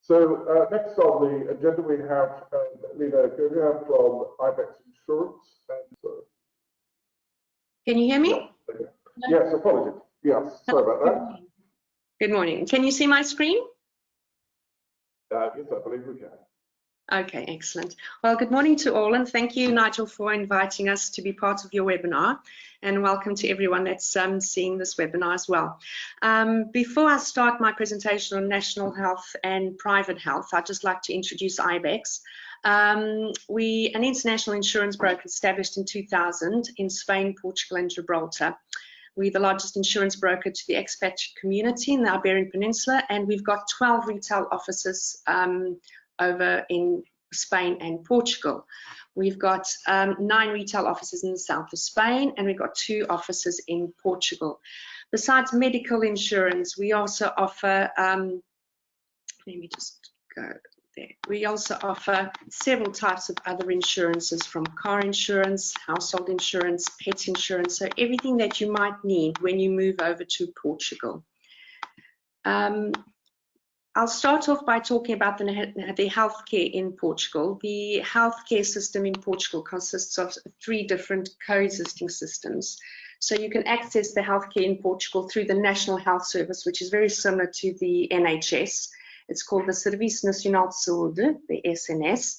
So next on the agenda we have Lena Gouveia from Ibex Insurance. Can you hear me? Yes, apologies. Yes, sorry about that. Good morning. Can you see my screen? Yes, I believe we can. Okay, excellent. Well, good morning to all, and thank you, Nigel, for inviting us to be part of your webinar, and welcome to everyone that's seeing this webinar as well. Before I start my presentation on national health and private health, I'd just like to introduce Ibex. We're an international insurance broker established in 2000 in Spain, Portugal, and Gibraltar. We're the largest insurance broker to the expat community in the Iberian Peninsula, and we've got 12 retail offices over in Spain and Portugal. We've got 9 retail offices in the south of Spain, and we've got 2 offices in Portugal. Besides medical insurance, we also offer, let me just go there. We also offer several types of other insurances, from car insurance, household insurance, pet insurance, so everything that you might need when you move over to Portugal. I'll start off by talking about the healthcare in Portugal. The healthcare system in Portugal consists of 3 different coexisting systems. So you can access the healthcare in Portugal through the National Health Service, which is very similar to the NHS. It's called the Serviço Nacional de Saúde, the SNS.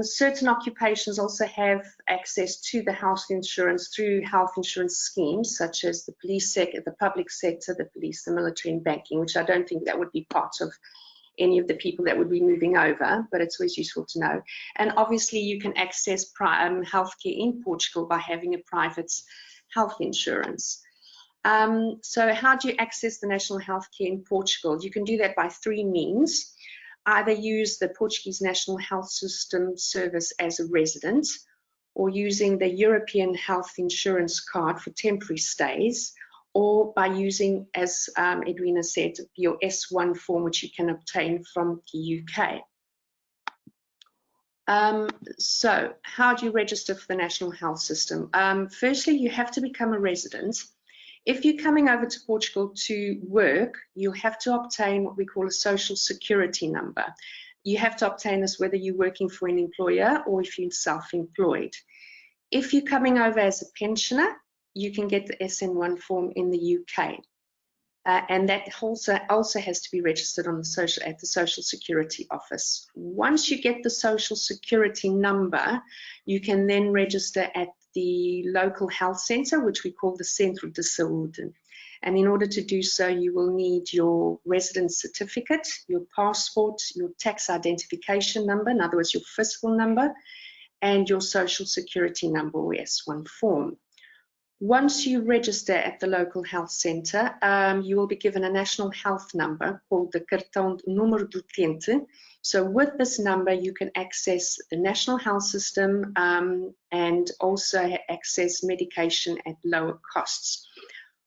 Certain occupations also have access to the health insurance through health insurance schemes, such as the police sector, the public sector, the police, the military, and banking, which I don't think that would be part of any of the people that would be moving over, but it's always useful to know. And obviously you can access healthcare in Portugal by having a private health insurance. So how do you access the national healthcare in Portugal? You can do that by 3 means. Either use the Portuguese National Health System service as a resident, or using the European Health Insurance card for temporary stays, or by using, as Edwina said, your S1 form, which you can obtain from the UK. So how do you register for the National Health System? Firstly, you have to become a resident. If you're coming over to Portugal to work, you have to obtain what we call a social security number. You have to obtain this whether you're working for an employer or if you're self-employed. If you're coming over as a pensioner, you can get the SN1 form in the UK. And that also has to be registered on at the Social Security Office. Once you get the Social Security number, you can then register at the local health centre, which we call the Centro de Saúde. And in order to do so, you will need your residence certificate, your passport, your tax identification number, in other words, your fiscal number, and your Social Security number, or S1 form. Once you register at the local health centre, you will be given a national health number called the Cartão de Número do Utente. So with this number, you can access the national health system and also access medication at lower costs.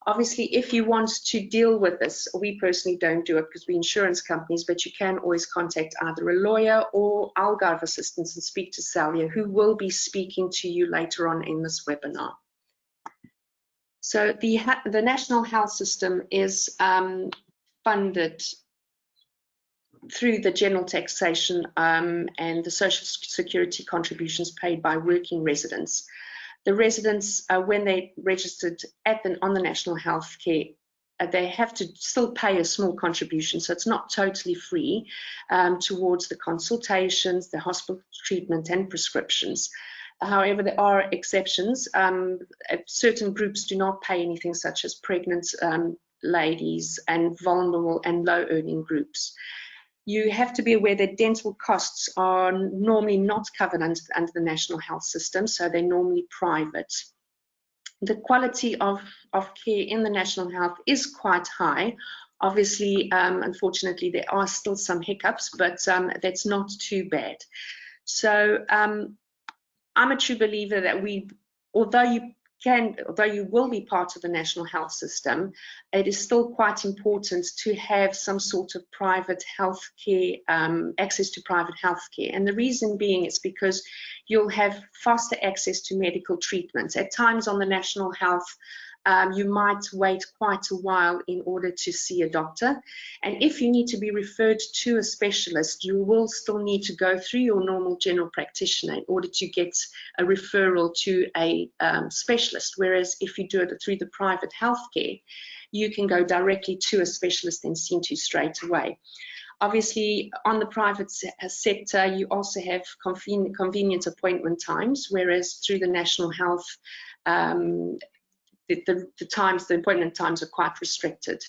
Obviously, if you want to deal with this, we personally don't do it because we're insurance companies, but you can always contact either a lawyer or Algarve Assistance and speak to Celia, who will be speaking to you later on in this webinar. So the National Health System is funded through the general taxation and the social security contributions paid by working residents. The residents, when they registered on the national health care, they have to still pay a small contribution, so it's not totally free, towards the consultations, the hospital treatment and prescriptions. However, there are exceptions. Certain groups do not pay anything, such as pregnant ladies and vulnerable and low-earning groups. You have to be aware that dental costs are normally not covered under the National Health System, so they're normally private. The quality of care in the National Health is quite high. Obviously, unfortunately, there are still some hiccups, but that's not too bad. So I'm a true believer that although you will be part of the National Health System, it is still quite important to have some sort of private health care, access to private health care. And the reason being is because you'll have faster access to medical treatments. At times on the National Health you might wait quite a while in order to see a doctor. And if you need to be referred to a specialist, you will still need to go through your normal general practitioner in order to get a referral to a specialist. Whereas if you do it through the private healthcare, you can go directly to a specialist and seen to straight away. Obviously, on the private sector, you also have convenient appointment times, whereas through the national health, the appointment times are quite restricted.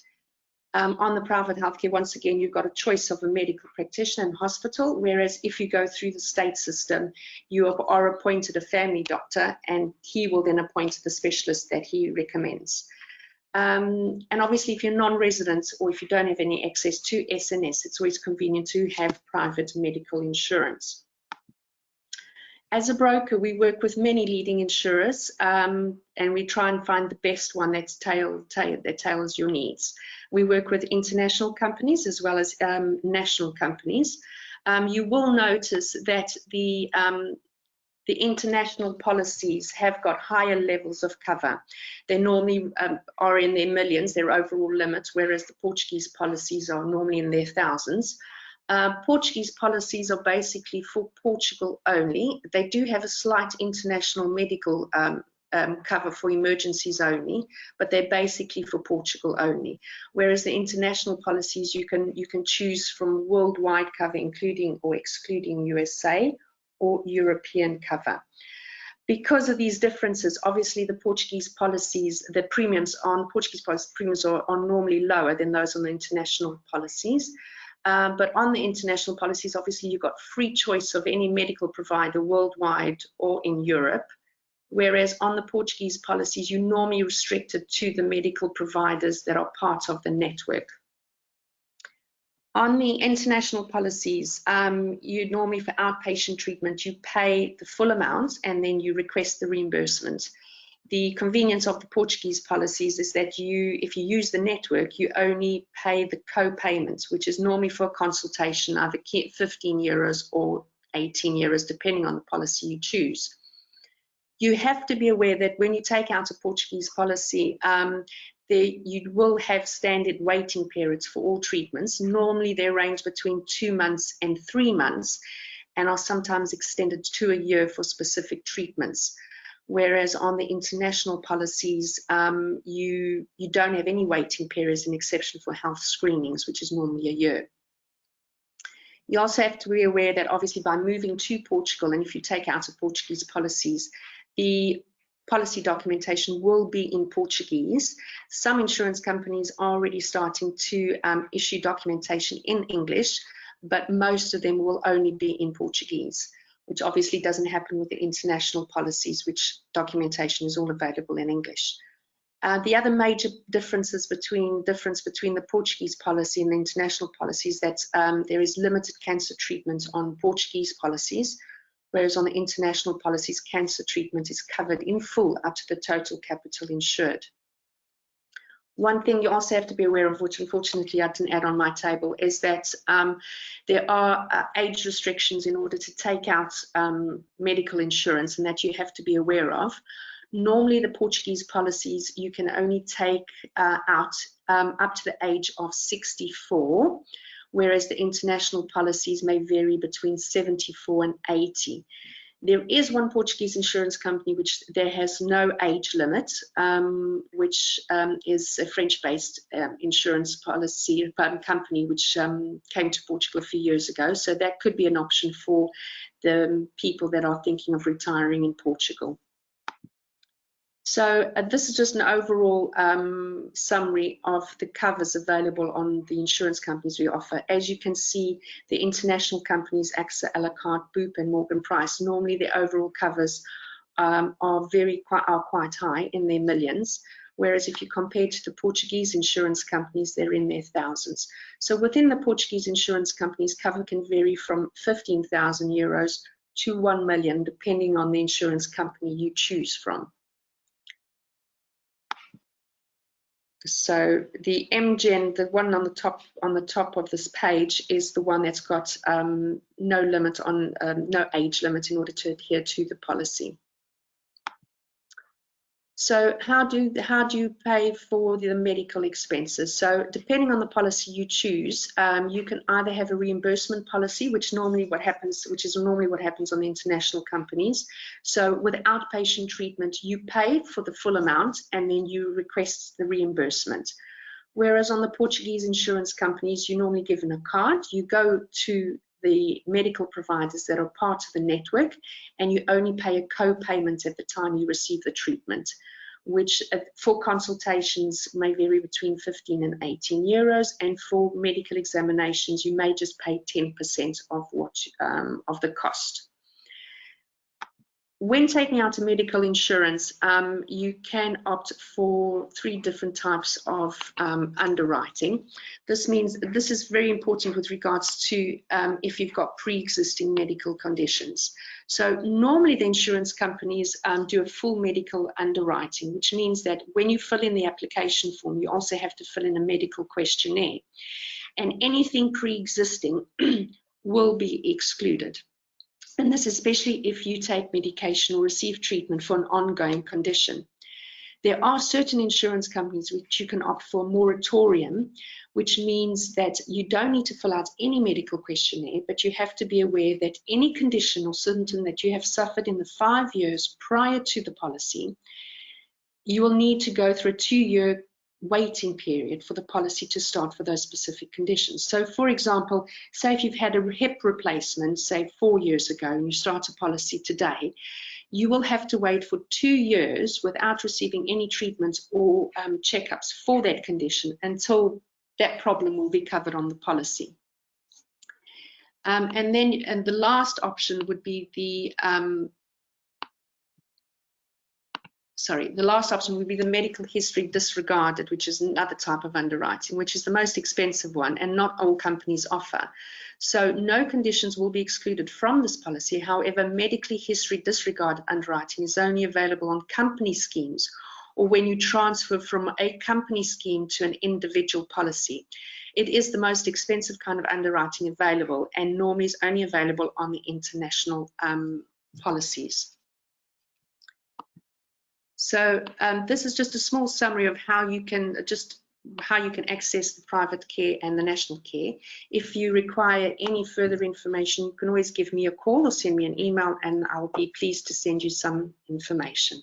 On the private healthcare, once again, you've got a choice of a medical practitioner and hospital, whereas if you go through the state system, you are appointed a family doctor, and he will then appoint the specialist that he recommends. And obviously, if you're non-resident or if you don't have any access to SNS, it's always convenient to have private medical insurance. As a broker, we work with many leading insurers, and we try and find the best one that tailors your needs. We work with international companies as well as national companies. You will notice that the international policies have got higher levels of cover. They normally are in their millions, their overall limits, whereas the Portuguese policies are normally in their thousands. Portuguese policies are basically for Portugal only. They do have a slight international medical cover for emergencies only, but they're basically for Portugal only. Whereas the international policies, you can choose from worldwide cover, including or excluding USA, or European cover. Because of these differences, obviously the Portuguese policies, the premiums on Portuguese policies, premiums are normally lower than those on the international policies. But on the international policies, obviously you've got free choice of any medical provider worldwide or in Europe. Whereas on the Portuguese policies, you're normally restricted to the medical providers that are part of the network. On the international policies, you normally, for outpatient treatment, you pay the full amount and then you request the reimbursement. The convenience of the Portuguese policies is that if you use the network, you only pay the co-payments, which is normally for a consultation, either 15 euros or 18 euros, depending on the policy you choose. You have to be aware that when you take out a Portuguese policy, you will have standard waiting periods for all treatments. Normally they range between 2 months and 3 months and are sometimes extended to a year for specific treatments. Whereas on the international policies, you don't have any waiting periods, an exception for health screenings, which is normally a year. You also have to be aware that obviously by moving to Portugal, and if you take out a Portuguese policies, the policy documentation will be in Portuguese. Some insurance companies are already starting to issue documentation in English, but most of them will only be in Portuguese, which obviously doesn't happen with the international policies, which documentation is all available in English. The other major difference between the Portuguese policy and the international policy is that there is limited cancer treatment on Portuguese policies, whereas on the international policies, cancer treatment is covered in full up to the total capital insured. One thing you also have to be aware of, which unfortunately I didn't add on my table, is that there are age restrictions in order to take out medical insurance, and that you have to be aware of. Normally the Portuguese policies, you can only take out up to the age of 64, whereas the international policies may vary between 74 and 80. There is one Portuguese insurance company which there has no age limit, which is a French-based insurance policy company which came to Portugal a few years ago. So that could be an option for the people that are thinking of retiring in Portugal. So this is just an overall summary of the covers available on the insurance companies we offer. As you can see, the international companies, AXA, a la carte, Boop and Morgan Price, normally the overall covers are quite high in their millions, whereas if you compare to the Portuguese insurance companies, they're in their thousands. So within the Portuguese insurance companies, cover can vary from 15,000 euros to 1 million, depending on the insurance company you choose from. So the MGen, the one on the top of this page, is the one that's got no limit on no age limit in order to adhere to the policy. So how do you pay for the medical expenses? So depending on the policy you choose, you can either have a reimbursement policy, which is normally what happens on the international companies. So with outpatient treatment, you pay for the full amount and then you request the reimbursement. Whereas on the Portuguese insurance companies, you're normally given a card. You go to the medical providers that are part of the network, and you only pay a co-payment at the time you receive the treatment, which for consultations may vary between 15 and 18 euros, and for medical examinations you may just pay 10% of the cost. When taking out a medical insurance, you can opt for 3 different types of underwriting. This means this is very important with regards to if you've got pre-existing medical conditions. So normally the insurance companies do a full medical underwriting, which means that when you fill in the application form, you also have to fill in a medical questionnaire. And anything pre-existing will be excluded. And this especially if you take medication or receive treatment for an ongoing condition. There are certain insurance companies which you can opt for a moratorium, which means that you don't need to fill out any medical questionnaire, but you have to be aware that any condition or symptom that you have suffered in the 5 years prior to the policy, you will need to go through a 2-year waiting period for the policy to start for those specific conditions. So for example, say if you've had a hip replacement, say 4 years ago, and you start a policy today, you will have to wait for 2 years without receiving any treatments or checkups for that condition until that problem will be covered on the policy. And the last option would be the last option would be the medical history disregarded, which is another type of underwriting, which is the most expensive one and not all companies offer. So no conditions will be excluded from this policy. However, medically history disregarded underwriting is only available on company schemes or when you transfer from a company scheme to an individual policy. It is the most expensive kind of underwriting available and normally is only available on the international policies. So this is just a small summary of how you can access the private care and the national care. If you require any further information, you can always give me a call or send me an email and I'll be pleased to send you some information.